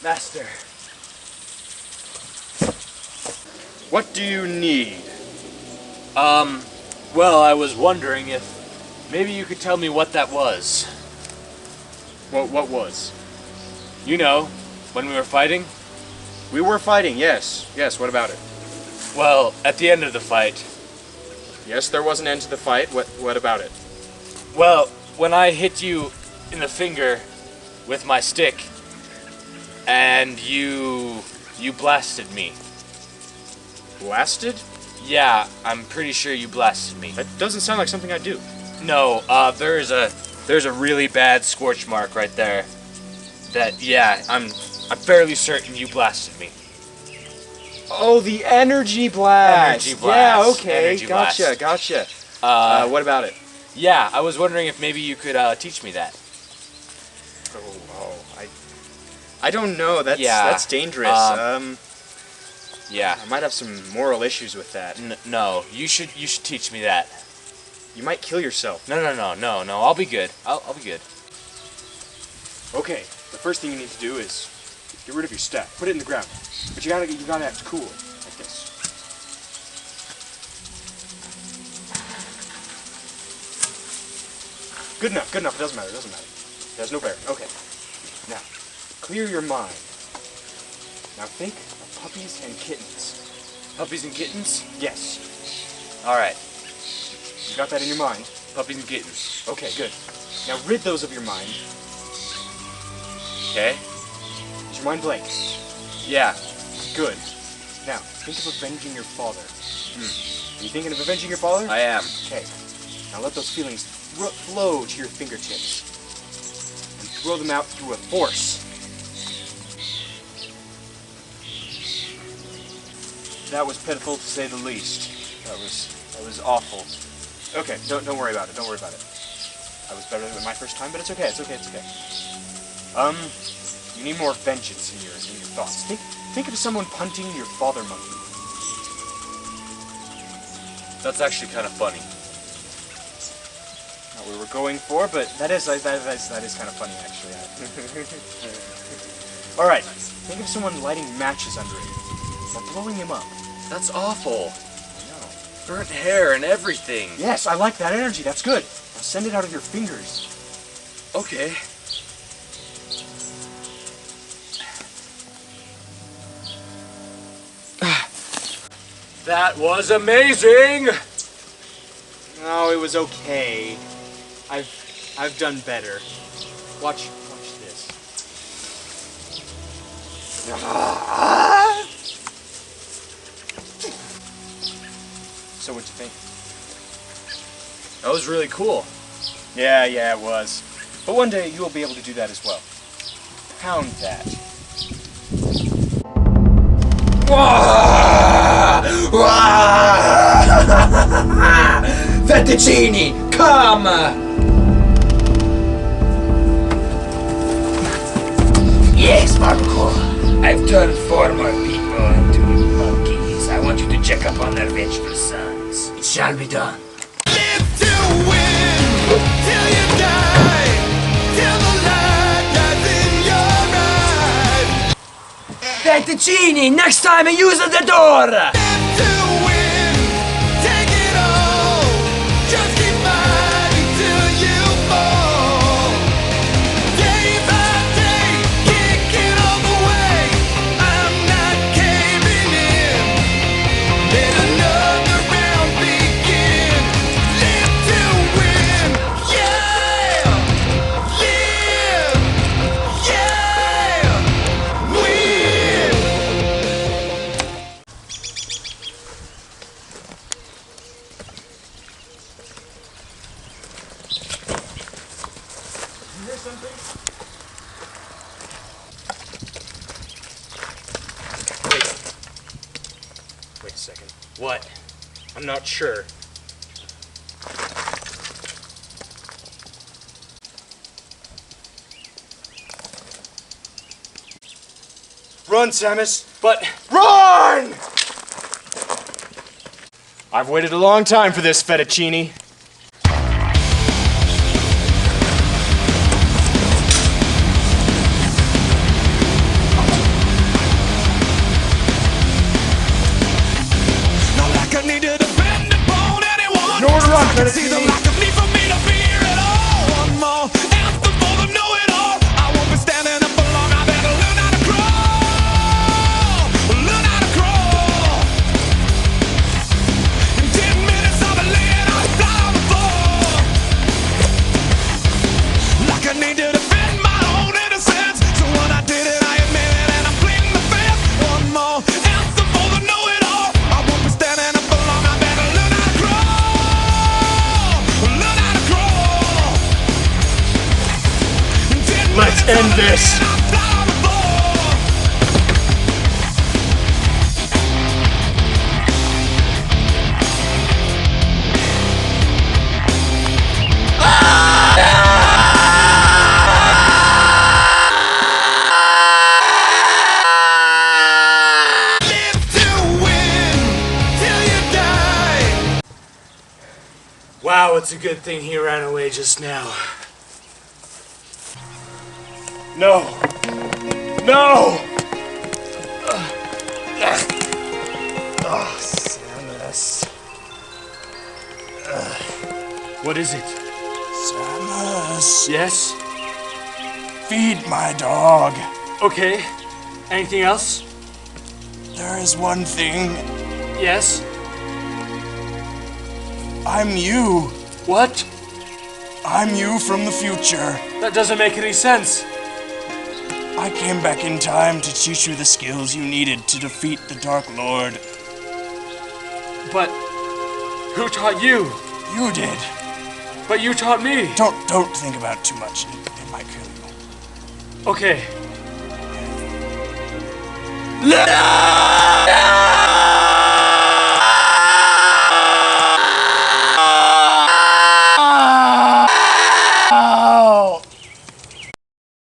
Master. What do you need? Well, I was wondering if maybe you could tell me what that was. What was? You know, when we were fighting? We were fighting, yes. Yes, what about it? Well, at the end of the fight. Yes, there was an end to the fight. What about it? Well, when I hit you in the finger with my stick, and you blasted me. Blasted? Yeah, I'm pretty sure you blasted me. That doesn't sound like something I do. No, there's a really bad scorch mark right there. That, yeah, I'm fairly certain you blasted me. Oh, the energy blast. Energy blast. Yeah, okay. Energy blast. Gotcha. What about it? Yeah, I was wondering if maybe you could teach me that. I don't know. That's dangerous. Yeah. I might have some moral issues with that. No, you should teach me that. You might kill yourself. No. I'll be good. I'll be good. Okay, the first thing you need to do is get rid of your staff. Put it in the ground. But you gotta act cool, like this. Good enough. It doesn't matter. There's no bearing. Okay. Now, clear your mind. Now think of puppies and kittens. Puppies and kittens? Yes. Alright. You got that in your mind? Puppies and kittens. Okay, good. Now rid those of your mind. Okay? Is your mind blank? Yeah. Good. Now, think of avenging your father. Are you thinking of avenging your father? I am. Okay. Now let those feelings flow to your fingertips. And throw them out through a force. That was pitiful to say the least. That was awful. Okay, don't worry about it. I was better than my first time, but it's okay. You need more vengeance in your thoughts. Think of someone punting your father monkey. That's actually kind of funny. Not what we were going for, but that is kind of funny actually. All right, think of someone lighting matches under it, or blowing him up. That's awful. I know. Burnt hair and everything. Yes, I like that energy. That's good. Now send it out of your fingers. Okay. That was amazing! No, it was okay. I've done better. Watch this. So what'd you think? That was really cool. Yeah, it was. But one day you will be able to do that as well. Pound that. Fettuccini, come! Yes, Marco. I've turned 4 more people into monkeys. I want you to check up on their vengeful sons. It shall be done. Live to win, till you die, till the light dies in your eyes. Fettuccini, next time use the door! Live to win, take it all, just keep fighting till you fall. Day by day, kicking all the way, I'm not caving in. Let another round begin. Live to win, yeah! Live, yeah! Win! You hear something? Wait a second. What? I'm not sure. Run, Samus! But Run! I've waited a long time for this, Fettuccini. need to defend my own innocence. So when I did it, I admit it, and I'm pleading the fifth. One more answer for the know-it-all. I won't be standing up for long. I better learn how to crawl. Learn how to crawl. Let's end this. Wow, it's a good thing he ran away just now. No! No! Oh, Samus. What is it? Samus, Yes? feed my dog. Okay. Anything else? There is one thing. Yes? I'm you. What? I'm you from the future. That doesn't make any sense. I came back in time to teach you the skills you needed to defeat the Dark Lord. But who taught you? You did. But you taught me. Don't think about it too much. It might kill you. Okay. No!